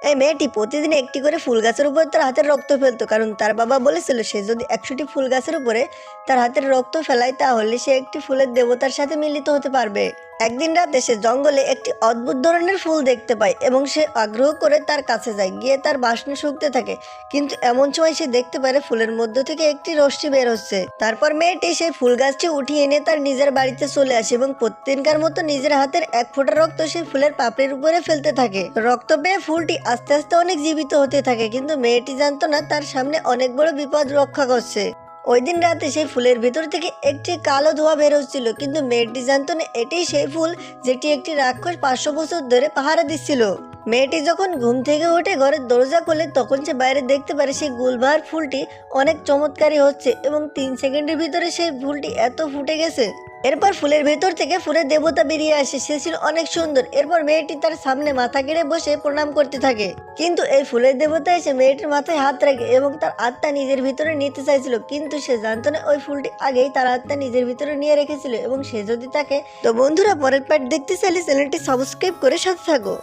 এই মেয়েটি প্রতিদিন একটি করে ফুল গাছের উপর তার হাতের রক্ত ফেলতো, কারণ তার বাবা বলেছিল সে যদি 100টি ফুল গাছের উপরে তার হাতের রক্ত ফেলায় তাহলে সে একটি ফুলের দেবতার সাথে মিলিত হতে পারবে। একদিন রাতে সে জঙ্গলে একটি অদ্ভুত ধরনের ফুল দেখতে পায় এবং সে আগ্রহ করে তার কাছে যায়, গিয়ে তার বাসনা শুকতে থাকে। কিন্তু এমন সময় সে দেখতে পারে ফুলের মধ্য থেকে একটি রশ্মি বের হচ্ছে। তারপর মেয়েটি সেই ফুল গাছটি উঠিয়ে এনে তার নিজের বাড়িতে চলে আসে এবং প্রতিদিনকার মতো নিজের হাতের এক ফোঁটা রক্ত সেই ফুলের পাপড়ির উপরে ফেলতে থাকে। রক্ত পেয়ে ফুলটি আস্তে আস্তে অনেক জীবিত হতে থাকে, কিন্তু মেয়েটি জানতো না তার সামনে অনেক বড় বিপদ রক্ষা করছে। ওই দিন রাতে সেই ফুলের ভিতর থেকে একটি কালো ধোঁয়া বের হচ্ছিল, কিন্তু মেয়েটি জানতো না এটাই সেই ফুল যেটি একটি রাক্ষস 500 বছর ধরে পাহারা দিচ্ছিল। মেয়েটি যখন ঘুম থেকে উঠে ঘরের দরজা খোলে তখন সে বাইরে দেখতে পারে সেই গুলবাহার ফুলটি অনেক চমৎকারী হচ্ছে এবং 3 সেকেন্ডের ভিতরে সেই ফুলটি এত ফুটে গেছে। এরপর ফুলের ভেতর থেকে ফুলের দেবতা বেরিয়ে আসে, সে ছিল অনেক সুন্দর। এরপর মেয়েটি তার সামনে মাথা কেড়ে বসে প্রণাম করতে থাকে, কিন্তু এই ফুলের দেবতা এসে মেয়েটির মাথায় হাত রাখে এবং তার আত্মা নিজের ভিতরে নিতে চাইছিল, কিন্তু সে জানতো না ওই ফুলটি আগেই তার আত্মা নিজের ভিতরে নিয়ে রেখেছিল এবং সে যদি তাকে। তো বন্ধুরা, পরের পার্ট দেখতে চাইলে চ্যানেলটি সাবস্ক্রাইব করে সাথে থাকো।